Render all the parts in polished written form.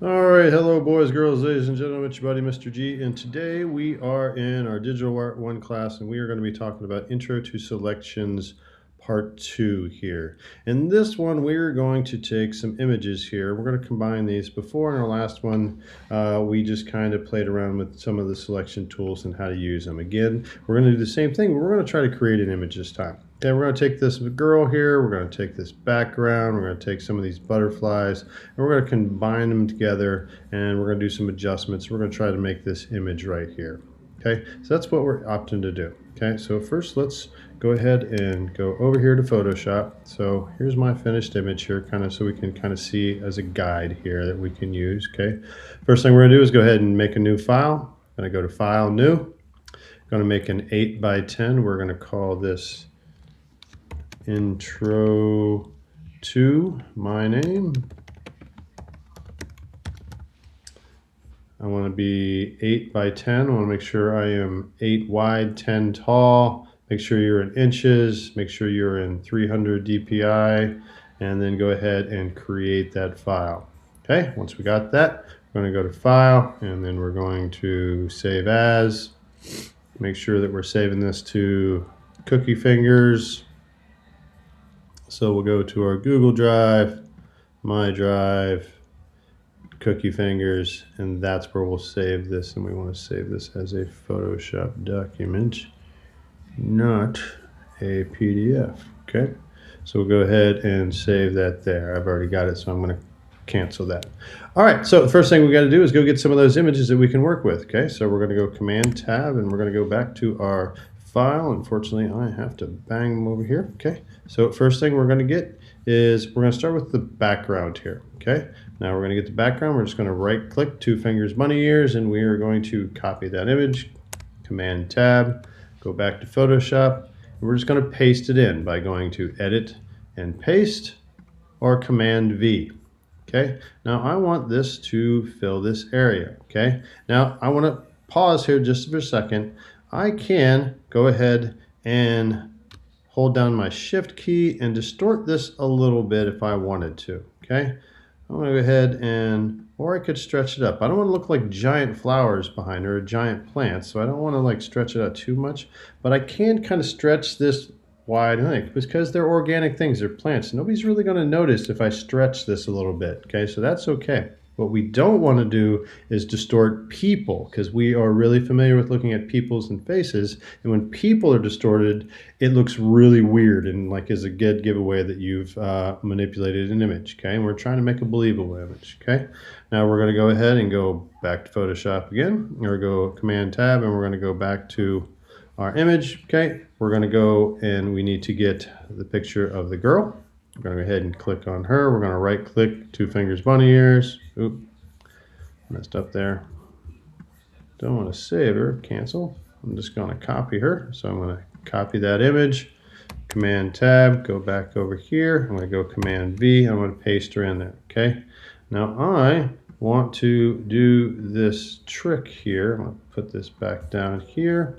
All right, hello boys, girls, ladies and gentlemen, it's your buddy Mr. G, and today we are in our Digital Art 1 class, and we are going to be talking about Intro to Selections Part 2 here. In this one, we're going to take some images here. We're going to combine these. Before in our last one, we just kind of played around with some of the selection tools and how to use them. Again, we're going to do the same thing. We're going to try to create an image this time. Okay, we're going to take this girl here, we're going to take this background, we're going to take some of these butterflies, and we're going to combine them together, and we're going to do some adjustments. We're going to try to make this image right here. Okay, so that's what we're opting to do. Okay, so first let's go ahead and go over here to Photoshop. So here's my finished image here, kind of so we can kind of see as a guide here that we can use. Okay, first thing we're going to do is go ahead and make a new file. I'm going to go to File, New. I'm going to make an 8 by 10. We're going to call this Intro to my name. I want to be 8 by 10. I want to make sure I am 8 wide, 10 tall. Make sure you're in inches. Make sure you're in 300 dpi, and then go ahead and create that file. Okay, once we got that, we're going to go to File, and then we're going to Save As. Make sure that we're saving this to Cookie Fingers. So we'll go to our Google Drive, My Drive, Cookie Fingers, and that's where we'll save this. And we want to save this as a Photoshop document, not a PDF. Okay, so we'll go ahead and save that there. I've already got it, so I'm going to cancel that. All right, so the first thing we got to do is go get some of those images that we can work with. Okay, so we're going to go Command Tab, and we're going to go back to our file. Unfortunately, I have to bang them over here. Okay, so first thing we're going to get is we're going to start with the background here. Okay, now we're going to get the background. We're just going to right click, two fingers bunny ears, and we are going to copy that image. Command Tab, go back to Photoshop, and we're just going to paste it in by going to Edit and Paste, or Command V. Okay, now I want this to fill this area. Okay, now I want to pause here just for a second. I can go ahead and hold down my Shift key and distort this a little bit if I wanted to. Okay, I'm going to go ahead and, or I could stretch it up. I don't want to look like giant flowers behind her, or giant plants, so I don't want to like stretch it out too much, but I can kind of stretch this wide length because they're organic things, they're plants. Nobody's really going to notice if I stretch this a little bit. Okay, so that's okay. What we don't want to do is distort people, because we are really familiar with looking at peoples and faces, and when people are distorted, it looks really weird and like is a good giveaway that you've manipulated an image. Okay, and we're trying to make a believable image. Okay, now we're going to go ahead and go back to Photoshop again, or go Command Tab, and we're going to go back to our image. Okay, we're going to go and we need to get the picture of the girl. We're going to go ahead and click on her. We're going to right click, two fingers bunny ears. Oop, messed up there. Don't want to save her, cancel. I'm just going to copy her. So I'm going to copy that image, Command Tab, go back over here. I'm going to go Command V. I'm going to paste her in there. Okay, now I want to do this trick here. I'm going to put this back down here.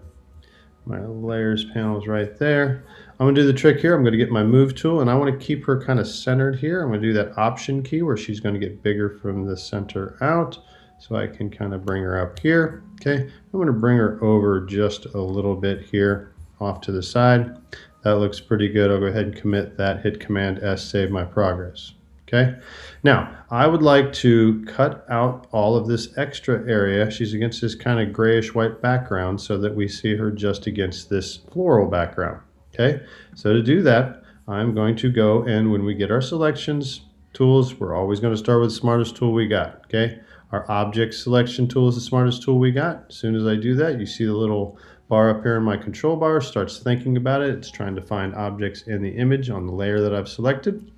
My layers panel is right there. I'm going to do the trick here. I'm going to get my move tool, and I want to keep her kind of centered here. I'm going to do that Option key where she's going to get bigger from the center out, so I can kind of bring her up here. Okay, I'm going to bring her over just a little bit here off to the side. That looks pretty good. I'll go ahead and commit that, hit Command S, save my progress. Okay, now I would like to cut out all of this extra area. She's against this kind of grayish white background so that we see her just against this floral background. Okay, so to do that, I'm going to go, and when we get our selections tools, we're always going to start with the smartest tool we got. Okay, our object selection tool is the smartest tool we got. As soon as I do that, you see the little bar up here in my control bar starts thinking about it. It's trying to find objects in the image on the layer that I've selected.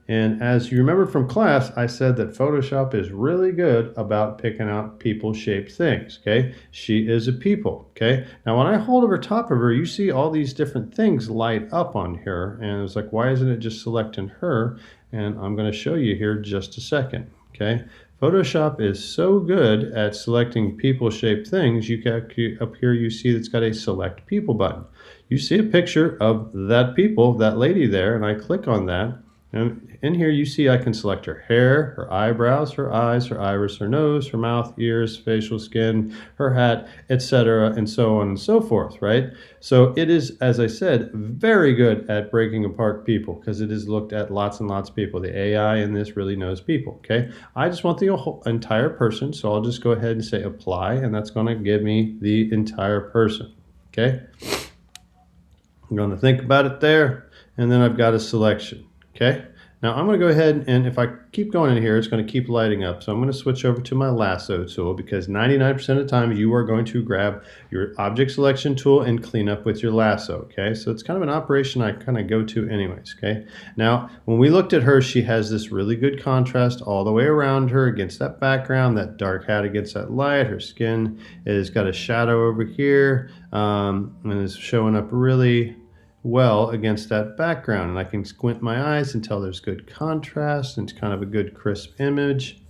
And as you remember from class, I said that Photoshop is really good about picking out people-shaped things, okay? She is a people, okay? Now, when I hold over top of her, you see all these different things light up on her, and it's like, why isn't it just selecting her? And I'm gonna show you here just a second, okay? Photoshop is so good at selecting people-shaped things, you can, up here you see it's got a Select People button. You see a picture of that people, that lady there, and I click on that, And in here, you see I can select her hair, her eyebrows, her eyes, her iris, her nose, her mouth, ears, facial skin, her hat, etc., and so on and so forth, right? So it is, as I said, very good at breaking apart people because it has looked at lots and lots of people. The AI in this really knows people, okay? I just want the whole, entire person, so I'll just go ahead and say apply, and that's going to give me the entire person, okay? I'm going to think about it there, and then I've got a selection. Okay, now I'm going to go ahead and if I keep going in here, it's going to keep lighting up. So I'm going to switch over to my lasso tool because 99% of the time you are going to grab your object selection tool and clean up with your lasso. Okay, so it's kind of an operation I kind of go to anyways. Okay, now when we looked at her, she has this really good contrast all the way around her against that background, that dark hat against that light. Her skin has got a shadow over here and is showing up really well against that background, and I can squint my eyes and tell there's good contrast and it's kind of a good crisp image,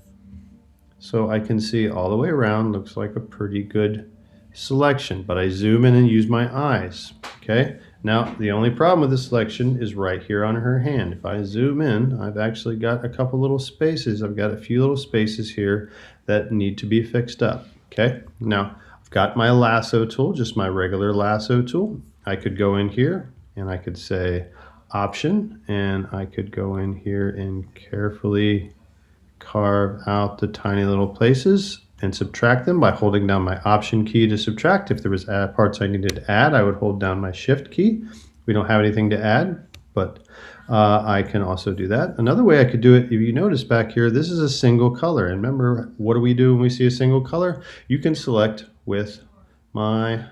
so I can see all the way around. Looks like a pretty good selection, but I zoom in and use my eyes. Okay, now the only problem with this selection is right here on her hand. If I zoom in, I've actually got a couple little spaces. I've got a few little spaces here that need to be fixed up. Okay, now I've got my lasso tool, just my regular lasso tool. I could go in here and I could say option, and I could go in here and carefully carve out the tiny little places and subtract them by holding down my option key to subtract. If there was parts I needed to add, I would hold down my shift key. We don't have anything to add, but I can also do that. Another way I could do it, if you notice back here, this is a single color. And remember, what do we do when we see a single color? You can select with my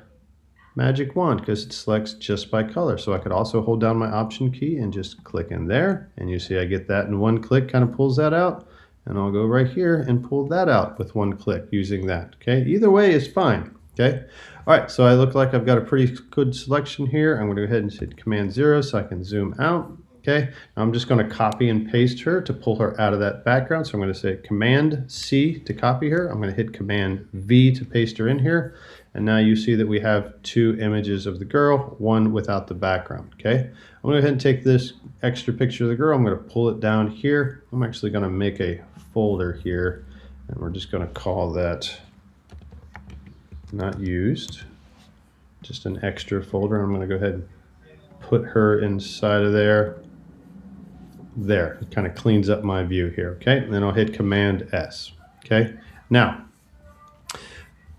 magic wand because it selects just by color. So I could also hold down my option key and just click in there, and you see I get that in one click, kind of pulls that out, and I'll go right here and pull that out with one click using that. Okay, either way is fine. Okay, all right, so I look like I've got a pretty good selection here. I'm going to go ahead and hit Command 0 so I can zoom out. Okay, now I'm just going to copy and paste her to pull her out of that background. So I'm going to say Command C to copy her. I'm going to hit Command V to paste her in here. And now you see that we have two images of the girl, one without the background. Okay, I'm going to go ahead and take this extra picture of the girl. I'm going to pull it down here. I'm actually going to make a folder here, and we're just going to call that not used, just an extra folder. I'm going to go ahead and put her inside of there. There, it kind of cleans up my view here. Okay, and then I'll hit Command S. Okay, now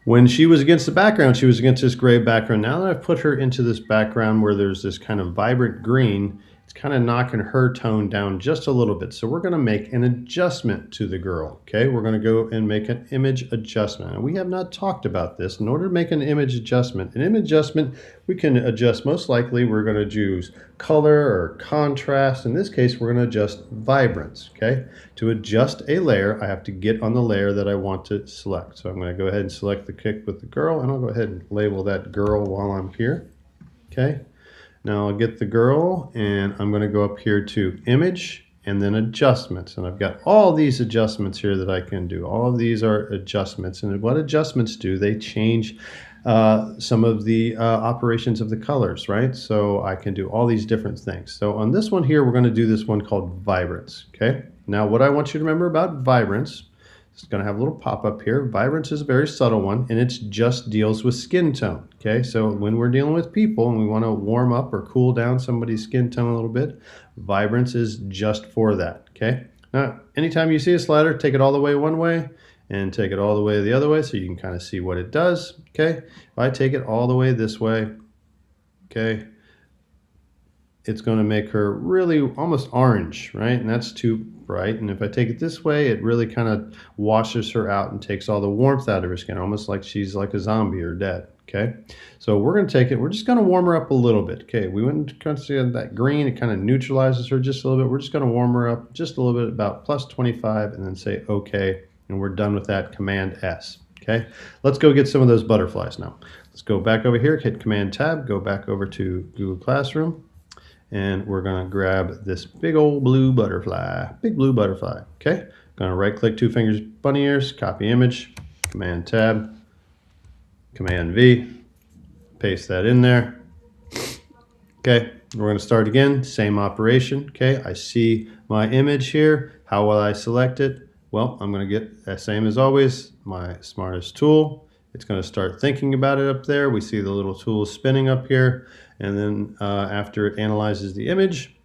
when she was against the background, she was against this gray background. Now that I've put her into this background where there's this kind of vibrant green, it's kind of knocking her tone down just a little bit. So we're going to make an adjustment to the girl. Okay, we're going to go and make an image adjustment. And we have not talked about this. In order to make an image adjustment, we can adjust, most likely we're going to choose color or contrast. In this case, we're going to adjust vibrance. Okay, to adjust a layer, I have to get on the layer that I want to select. So I'm going to go ahead and select the kick with the girl, and I'll go ahead and label that girl while I'm here. Okay. Now I'll get the girl, and I'm going to go up here to image and then adjustments. And I've got all these adjustments here that I can do. All of these are adjustments. And what adjustments do, they change some of the operations of the colors, right? So I can do all these different things. So on this one here, we're going to do this one called vibrance. Okay. Now what I want you to remember about vibrance, it's going to have a little pop-up here. Vibrance is a very subtle one, and it just deals with skin tone. Okay, so when we're dealing with people and we want to warm up or cool down somebody's skin tone a little bit, vibrance is just for that. Okay, now anytime you see a slider, take it all the way one way and take it all the way the other way so you can kind of see what it does. Okay, if I take it all the way this way, okay, it's going to make her really almost orange, right? And that's too bright. And if I take it this way, it really kind of washes her out and takes all the warmth out of her skin, almost like she's like a zombie or dead. Okay, so we're going to take it, we're just going to warm her up a little bit. Okay, we went to that green, it kind of neutralizes her just a little bit. We're just going to warm her up just a little bit, about plus 25, and then say okay, and we're done with that. Command S. Okay, let's go get some of those butterflies now. Let's go back over here, hit Command Tab, go back over to Google Classroom, and we're going to grab this big old blue butterfly, okay? Going to right click, two fingers, bunny ears, copy image, Command Tab, Command V, paste that in there. Okay, We're going to start again, same operation. Okay, I see my image here. How will I select it? Well, I'm going to get the same as always, my smartest tool. It's going to start thinking about it up there. We see the little tool spinning up here. And then after it analyzes the image,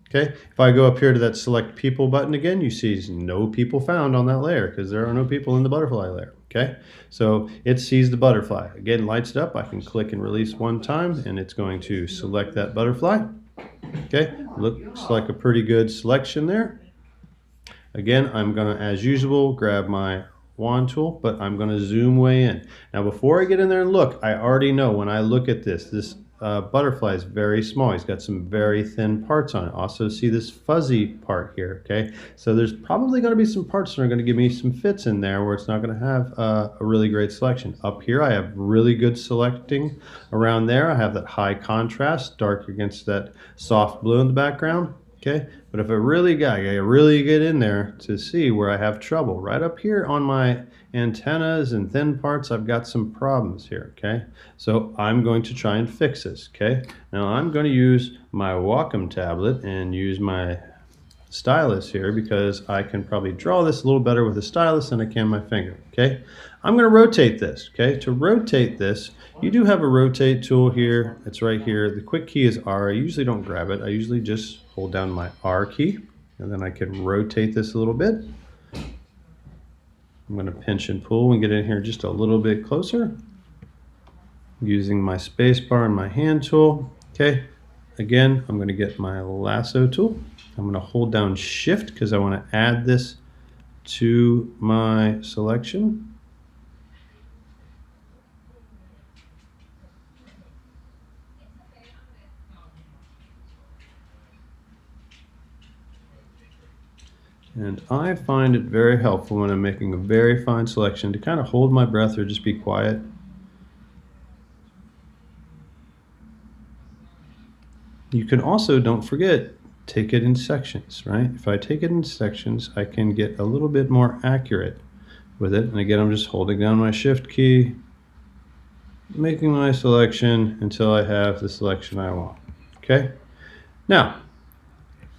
okay, if I go up here to that select people button again, you see no people found on that layer because there are no people in the butterfly layer. Okay, so it sees the butterfly. Again, lights it up. I can click and release one time and it's going to select that butterfly. Okay, looks like a pretty good selection there. Again, I'm going to, as usual, grab my wand tool, but I'm going to zoom way in. Now, before I get in there and look, I already know when I look at this butterfly is very small. He's got some very thin parts on it. Also see this fuzzy part here, okay? So there's probably going to be some parts that are going to give me some fits in there where it's not going to have a really great selection. Up here, I have really good selecting. Around there, I have that high contrast, dark against that soft blue in the background. Okay, but if I really get in there to see where I have trouble, right up here on my antennas and thin parts, I've got some problems here, okay? So I'm going to try and fix this, okay? Now I'm going to use my Wacom tablet and use my stylus here because I can probably draw this a little better with a stylus than I can my finger, okay? I'm going to rotate this, okay? To rotate this, you do have a rotate tool here. It's right here. The quick key is R. I usually don't grab it. I usually just hold down my R key, and then I can rotate this a little bit. I'm going to pinch and pull and get in here just a little bit closer using my space bar and my hand tool, okay? Again, I'm going to get my lasso tool. I'm going to hold down Shift because I want to add this to my selection. And I find it very helpful when I'm making a very fine selection to kind of hold my breath or just be quiet. You can also, don't forget, take it in sections, right? If I take it in sections, I can get a little bit more accurate with it. And again, I'm just holding down my Shift key, making my selection until I have the selection I want, okay? Now,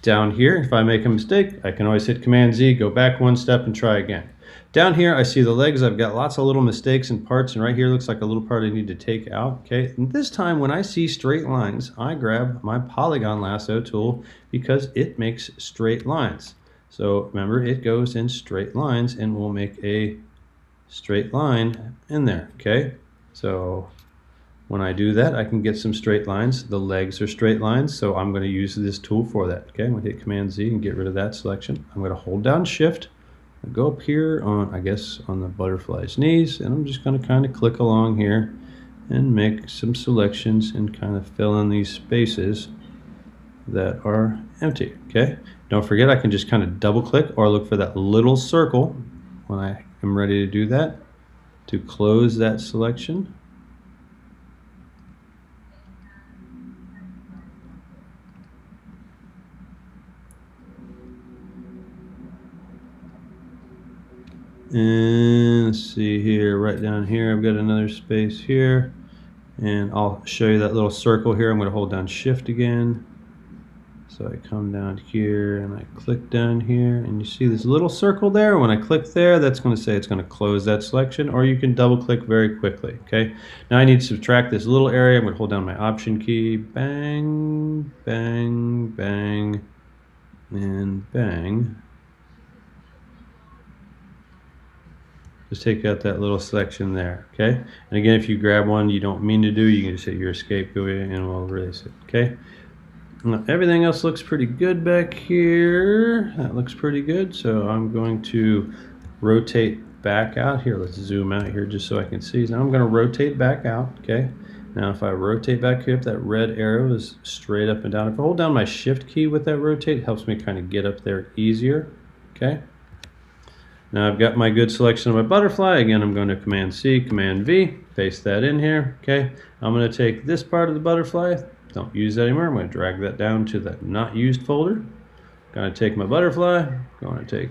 down here, if I make a mistake, I can always hit Command Z, go back one step and try again. Down here, I see the legs. I've got lots of little mistakes and parts, and right here looks like a little part I need to take out, okay? And this time, when I see straight lines, I grab my polygon lasso tool because it makes straight lines. So remember, it goes in straight lines and we'll make a straight line in there, okay? So when I do that, I can get some straight lines. The legs are straight lines, so I'm going to use this tool for that. Okay, I'm going to hit Command Z and get rid of that selection. I'm going to hold down Shift, go up here on, I guess, on the butterfly's knees, and I'm just going to kind of click along here and make some selections and kind of fill in these spaces that are empty. Okay, don't forget I can just kind of double click or look for that little circle when I am ready to do that to close that selection. And let's see here, right down here, I've got another space here, and I'll show you that little circle here. I'm going to hold down Shift again. So I come down here and I click down here, and you see this little circle there. When I click there, that's going to say it's going to close that selection, or you can double click very quickly. Okay, now I need to subtract this little area. I'm going to hold down my Option key, bang, bang, bang, and bang. Just take out that little section there, okay? And again, if you grab one you don't mean to do, you can just hit your escape, go in, and we'll release it, okay? Now, everything else looks pretty good back here. That looks pretty good, so I'm going to rotate back out here. Let's zoom out here just so I can see. Now I'm going to rotate back out, okay? Now if I rotate back here, if that red arrow is straight up and down, if I hold down my Shift key with that rotate, it helps me kind of get up there easier, okay? Now I've got my good selection of my butterfly. Again, I'm going to Command C, Command V, paste that in here, okay? I'm going to take this part of the butterfly, don't use that anymore. I'm going to drag that down to the not used folder. I'm going to take my butterfly, I'm going to take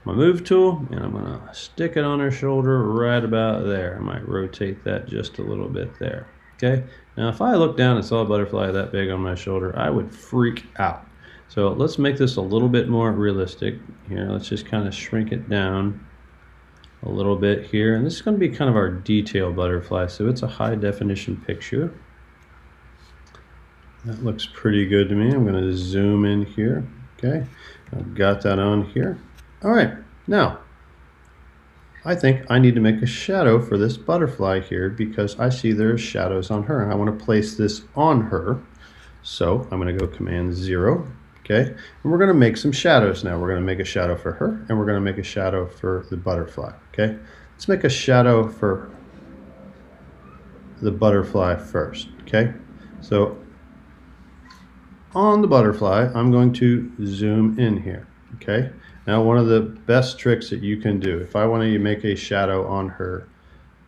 my move tool, and I'm going to stick it on her shoulder right about there. I might rotate that just a little bit there. Okay, now if I look down and saw a butterfly that big on my shoulder, I would freak out. So let's make this a little bit more realistic here. Let's just kind of shrink it down a little bit here. And this is going to be kind of our detail butterfly. So it's a high definition picture. That looks pretty good to me. I'm going to zoom in here. Okay, I've got that on here. All right, now I think I need to make a shadow for this butterfly here because I see there's shadows on her and I want to place this on her. So I'm going to go Command 0. Okay, and we're going to make some shadows now. We're going to make a shadow for her and we're going to make a shadow for the butterfly. Okay, let's make a shadow for the butterfly first. Okay, so on the butterfly, I'm going to zoom in here. Okay, now one of the best tricks that you can do, if I want to make a shadow on her,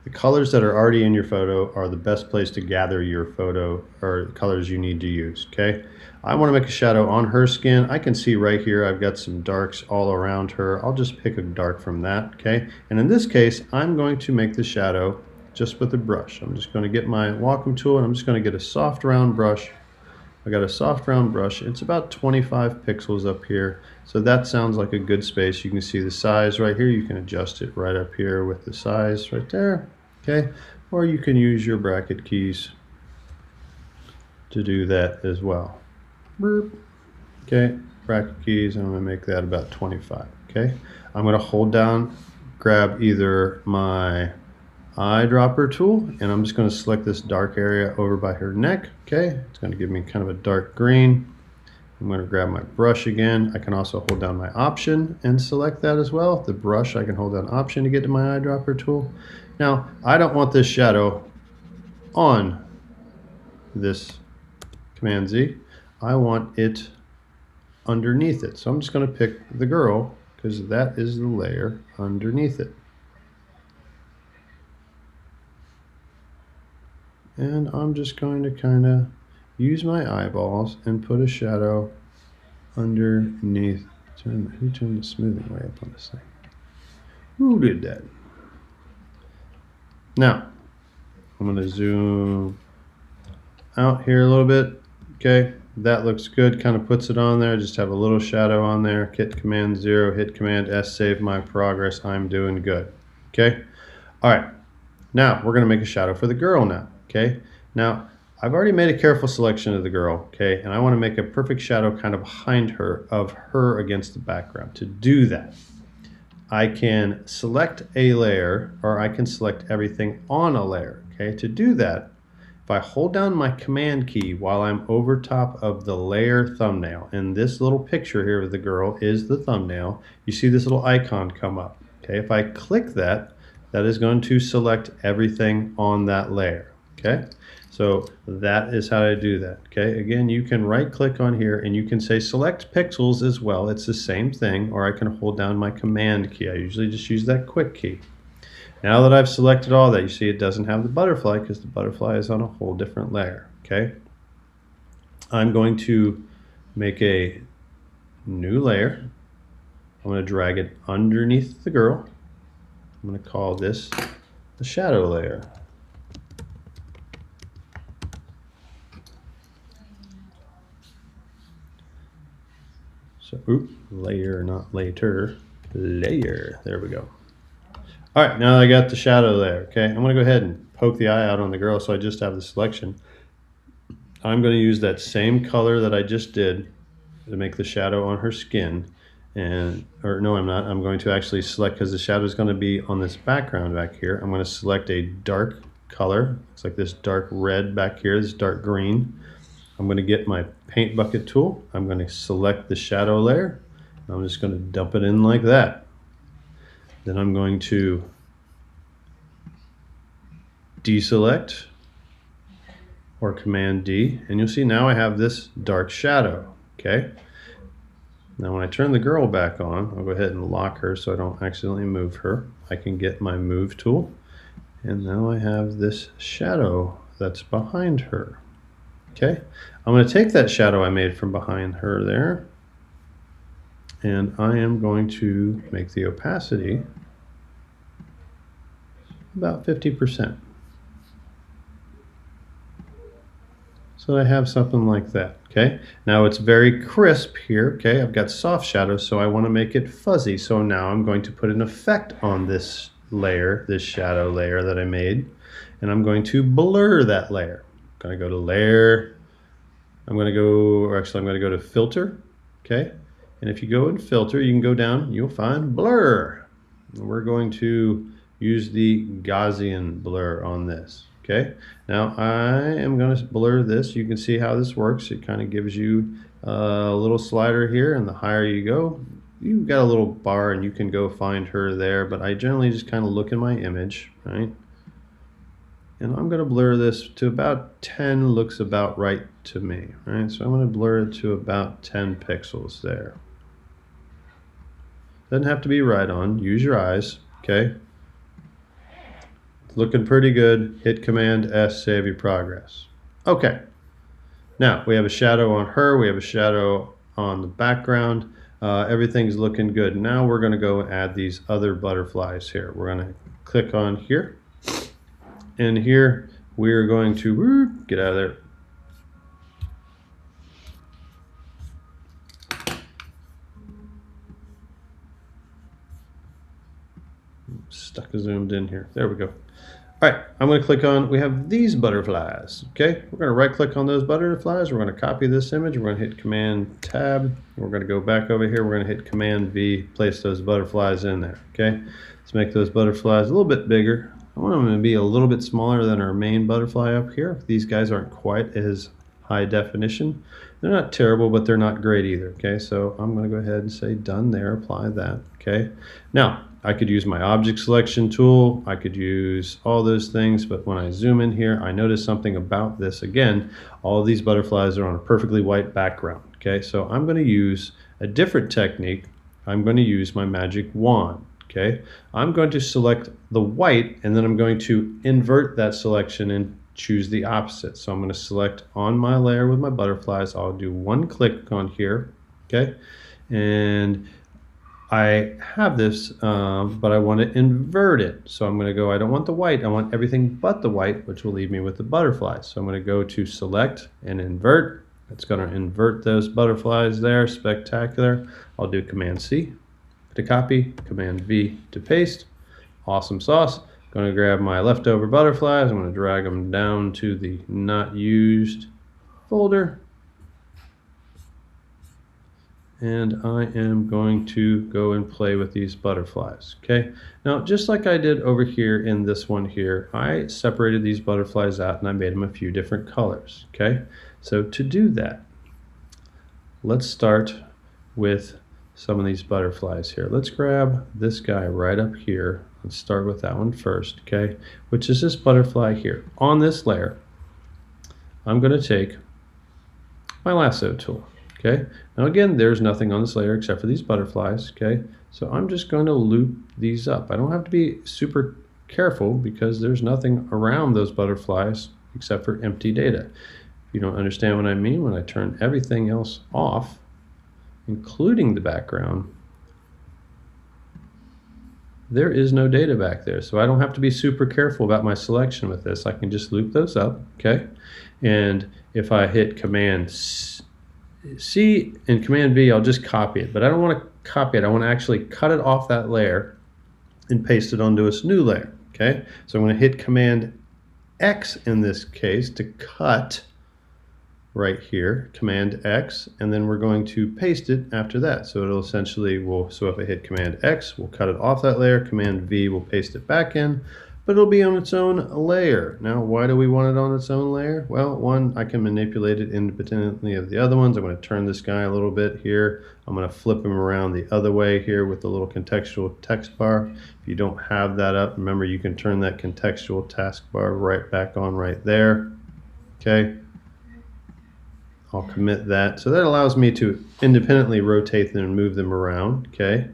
the colors that are already in your photo are the best place to gather your photo or colors you need to use. Okay, I want to make a shadow on her skin. I can see right here I've got some darks all around her. I'll just pick a dark from that. Okay, and in this case I'm going to make the shadow just with a brush. I'm just going to get my Wacom tool and I'm just going to get a soft round brush. I got a soft round brush. It's about 25 pixels up here. So that sounds like a good space. You can see the size right here. You can adjust it right up here with the size right there. Okay. Or you can use your bracket keys to do that as well. Okay. Bracket keys. I'm going to make that about 25. Okay. I'm going to hold down, grab either my eyedropper tool and I'm just going to select this dark area over by her neck. Okay, it's going to give me kind of a dark green. I'm going to grab my brush again. I can also hold down my option and select that as well. The brush, I can hold down option to get to my eyedropper tool. Now I don't want this shadow on this Command Z. I want it underneath it, so I'm just going to pick the girl because that is the layer underneath it. And I'm just going to kind of use my eyeballs and put a shadow underneath. Who turned the smoothing way up on this thing? Who did that? Now, I'm going to zoom out here a little bit. Okay, that looks good. Kind of puts it on there. Just have a little shadow on there. Hit Command 0, hit Command S, save my progress. I'm doing good. Okay, all right. Now, we're going to make a shadow for the girl now. Okay, now I've already made a careful selection of the girl, okay, and I want to make a perfect shadow kind of behind her, of her against the background. To do that, I can select a layer or I can select everything on a layer. Okay, to do that, if I hold down my Command key while I'm over top of the layer thumbnail, and this little picture here of the girl is the thumbnail, you see this little icon come up. Okay, if I click that, that is going to select everything on that layer. Okay, so that is how I do that. Okay, again, you can right click on here and you can say select pixels as well. It's the same thing, or I can hold down my Command key. I usually just use that quick key. Now that I've selected all that, you see it doesn't have the butterfly because the butterfly is on a whole different layer. Okay, I'm going to make a new layer. I'm going to drag it underneath the girl. I'm going to call this the shadow layer. So, layer, not later, layer. There we go. All right, now I got the shadow there. Okay, I'm going to go ahead and poke the eye out on the girl so I just have the selection. I'm going to use that same color that I just did to make the shadow on her skin. Or no, I'm not. I'm going to actually select, because the shadow is going to be on this background back here. I'm going to select a dark color. It's like this dark red back here, this dark green. I'm going to get my paint bucket tool. I'm going to select the shadow layer. I'm just going to dump it in like that. Then I'm going to deselect or Command D, and you'll see now I have this dark shadow. Okay. Now when I turn the girl back on, I'll go ahead and lock her so I don't accidentally move her. I can get my move tool, and now I have this shadow that's behind her. Okay, I'm going to take that shadow I made from behind her there, and I am going to make the opacity about 50%. so that I have something like that. Okay, now it's very crisp here. Okay, I've got soft shadow, so I want to make it fuzzy. So now I'm going to put an effect on this layer, this shadow layer that I made, and I'm going to blur that layer. I'm going to go to layer. I'm going to go to filter. Okay, and if you go in filter, you can go down, you'll find blur. And we're going to use the Gaussian blur on this. Okay, now I am going to blur this. You can see how this works. It kind of gives you a little slider here, and the higher you go, you've got a little bar and you can go find her there, but I generally just kind of look in my image, right? And I'm going to blur this to about 10, looks about right to me, right? So I'm going to blur it to about 10 pixels there. Doesn't have to be right on, use your eyes, okay? Looking pretty good. Hit Command S, save your progress. Okay, now we have a shadow on her, we have a shadow on the background. Everything's looking good. Now we're going to go add these other butterflies here. We're going to click on here, and here we're going to get out of there. Stuck zoomed in here. There we go. All right, I'm going to click on, we have these butterflies, okay? We're going to right click on those butterflies. We're going to copy this image. We're going to hit Command Tab. We're going to go back over here. We're going to hit Command V, place those butterflies in there, okay? Let's make those butterflies a little bit bigger. I want them to be a little bit smaller than our main butterfly up here. These guys aren't quite as high definition. They're not terrible, but they're not great either, okay? So I'm going to go ahead and say done there, apply that, okay? Now, I could use my object selection tool, I could use all those things, but when I zoom in here, I notice something about this. Again, all of these butterflies are on a perfectly white background, okay? So I'm going to use a different technique. I'm going to use my magic wand, okay? I'm going to select the white, and then I'm going to invert that selection and choose the opposite. So I'm going to select on my layer with my butterflies. I'll do one click on here, okay? And I have this, but I want to invert it. So I'm going to go, I don't want the white, I want everything but the white, which will leave me with the butterflies. So I'm going to go to select and invert. It's going to invert those butterflies there, spectacular. I'll do Command C to copy, Command V to paste. Awesome sauce. Going to grab my leftover butterflies, I'm going to drag them down to the not used folder. And I am going to go and play with these butterflies, okay? Now, just like I did over here in this one here, I separated these butterflies out and I made them a few different colors, okay? So to do that, let's start with some of these butterflies here. Let's grab this guy right up here. Let's start with that one first, okay? Which is this butterfly here. On this layer, I'm going to take my lasso tool. Okay, now again, there's nothing on this layer except for these butterflies, okay? So I'm just going to loop these up. I don't have to be super careful because there's nothing around those butterflies except for empty data. If you don't understand what I mean, when I turn everything else off, including the background, there is no data back there. So I don't have to be super careful about my selection with this. I can just loop those up, okay? And if I hit Command C and Command V, I'll just copy it, but I don't want to copy it. I want to actually cut it off that layer and paste it onto this new layer, okay? So I'm going to hit Command X in this case to cut right here, Command X, and then we're going to paste it after that. So it'll essentially, so if I hit Command X, we'll cut it off that layer, Command V will paste it back in, but it'll be on its own layer. Now, why do we want it on its own layer? Well, one, I can manipulate it independently of the other ones. I'm going to turn this guy a little bit here. I'm going to flip him around the other way here with the little contextual text bar. If you don't have that up, remember you can turn that contextual taskbar right back on right there. Okay. I'll commit that. So that allows me to independently rotate them and move them around. Okay.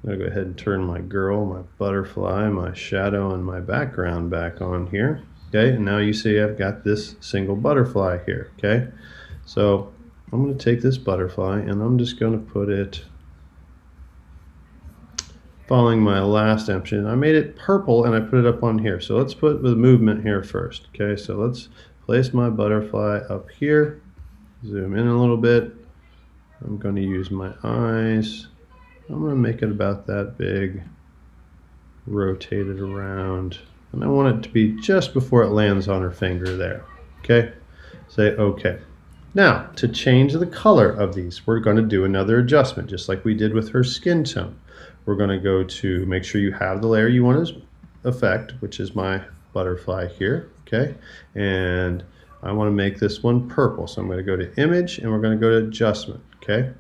I'm going to go ahead and turn my girl, my butterfly, my shadow, and my background back on here. Okay, and now you see I've got this single butterfly here. Okay, so I'm going to take this butterfly and I'm just going to put it following my last option. I made it purple and I put it up on here. So let's put the movement here first. Okay, so let's place my butterfly up here, zoom in a little bit. I'm going to use my eyes. I'm going to make it about that big, rotate it around, and I want it to be just before it lands on her finger there. Okay, say okay. Now, to change the color of these, we're going to do another adjustment, just like we did with her skin tone. We're going to go to make sure you have the layer you want as effect, which is my butterfly here, okay? And I want to make this one purple, so I'm going to go to Image, and we're going to go to Adjustment, okay?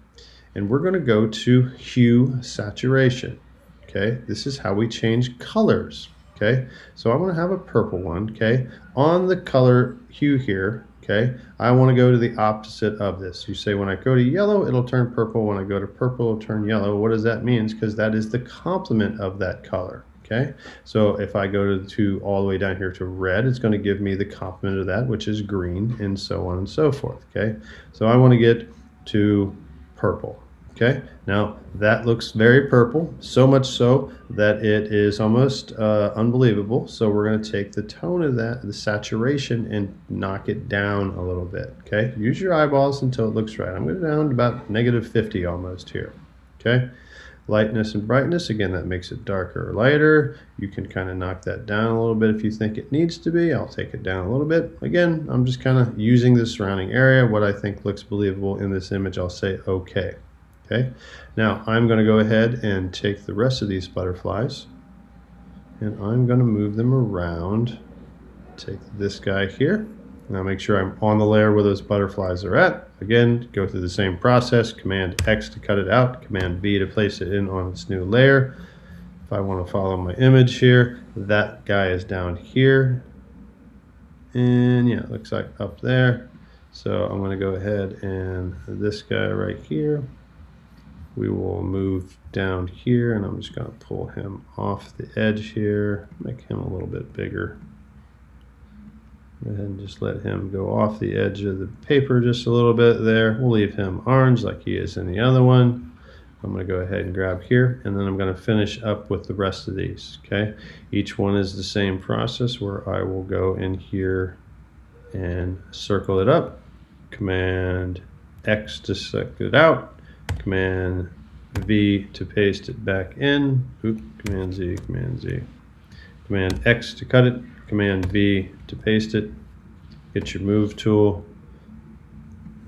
And we're going to go to Hue Saturation, okay? This is how we change colors, okay? So I want to have a purple one, okay? On the color hue here, okay, I want to go to the opposite of this. You say when I go to yellow, it'll turn purple. When I go to purple, it'll turn yellow. What does that mean? Because that is the complement of that color, okay? So if I go to all the way down here to red, it's going to give me the complement of that, which is green, and so on and so forth, okay? So I want to get to purple. Okay, now that looks very purple, so much so that it is almost unbelievable. So we're going to take the tone of that, the saturation, and knock it down a little bit. Okay, use your eyeballs until it looks right. I'm going down to about -50 almost here. Okay, lightness and brightness, again, that makes it darker or lighter. You can kind of knock that down a little bit if you think it needs to be. I'll take it down a little bit. Again, I'm just kind of using the surrounding area. What I think looks believable in this image, I'll say okay. Okay, now I'm going to go ahead and take the rest of these butterflies, and I'm going to move them around. Take this guy here. Now make sure I'm on the layer where those butterflies are at. Again, go through the same process. Command X to cut it out. Command V to place it in on its new layer. If I want to follow my image here, that guy is down here. And yeah, it looks like up there. So I'm going to go ahead and this guy right here, we will move down here, and I'm just going to pull him off the edge here, make him a little bit bigger. Go ahead and just let him go off the edge of the paper just a little bit there. We'll leave him orange like he is in the other one. I'm going to go ahead and grab here, and then I'm going to finish up with the rest of these. Okay, each one is the same process where I will go in here and circle it up. Command X to select it out. Command V to paste it back in. Oop, Command Z, Command Z. Command X to cut it. Command V to paste it. Get your move tool.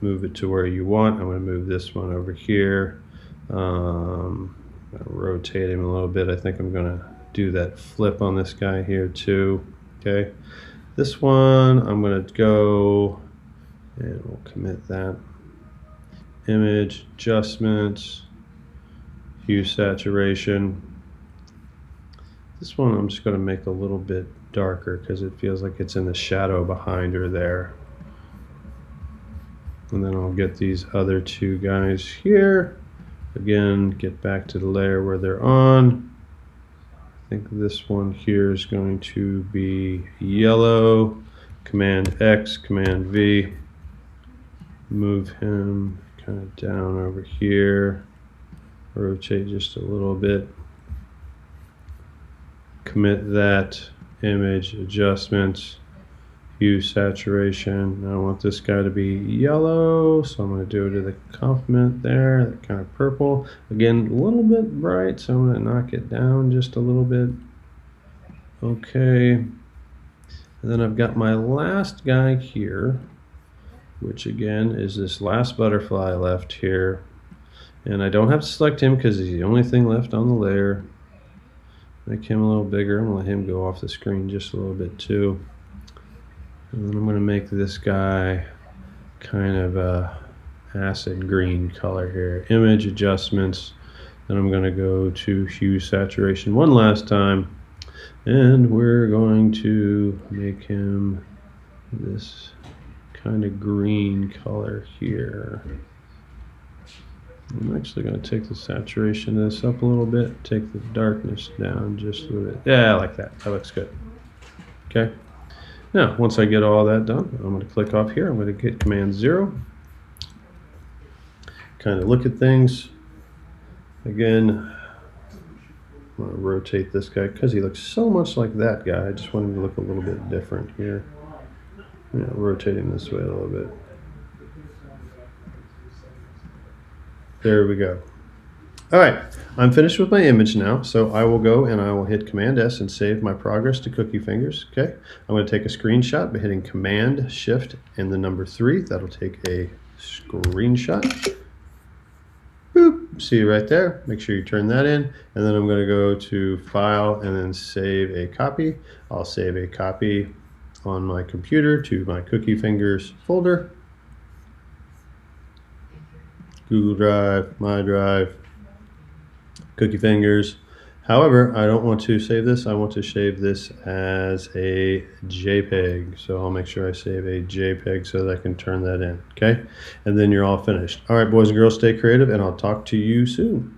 Move it to where you want. I'm going to move this one over here. I'm going to rotate him a little bit. I think I'm going to do that flip on this guy here too. Okay. This one, I'm going to go and we'll commit that. Image, adjustments, hue saturation. This one I'm just going to make a little bit darker because it feels like it's in the shadow behind her there. And then I'll get these other two guys here. Again, get back to the layer where they're on. I think this one here is going to be yellow. Command X, Command V. Move him kind of down over here, rotate just a little bit, commit that, image, adjustments, hue saturation. Now I want this guy to be yellow, so I'm going to do it to the complement there, that kind of purple. Again, a little bit bright, so I'm going to knock it down just a little bit. Okay, and then I've got my last guy here, which again is this last butterfly left here, and I don't have to select him because he's the only thing left on the layer. Make him a little bigger. I'm going to let him go off the screen just a little bit too, and then I'm going to make this guy kind of a acid green color here. Image, adjustments, then I'm going to go to hue saturation one last time, and we're going to make him this kind of green color here. I'm actually going to take the saturation of this up a little bit, take the darkness down just a little bit. Yeah, I like that. That looks good. Okay. Now, once I get all that done, I'm going to click off here. I'm going to hit Command 0. Kind of look at things. Again, I'm going to rotate this guy because he looks so much like that guy. I just want him to look a little bit different here. Yeah, rotating this way a little bit. There we go. All right, I'm finished with my image now, so I will go and I will hit Command S and save my progress to Cookie Fingers. Okay, I'm going to take a screenshot by hitting Command Shift and the number 3. That'll take a screenshot. Boop, see right there. Make sure you turn that in, and then I'm going to go to File and then Save a Copy. I'll save a copy on my computer to my Cookie Fingers folder. Google Drive, My Drive, Cookie Fingers. However, I don't want to save this. I want to save this as a JPEG. So I'll make sure I save a JPEG so that I can turn that in. Okay. And then you're all finished. All right, boys and girls, stay creative, and I'll talk to you soon.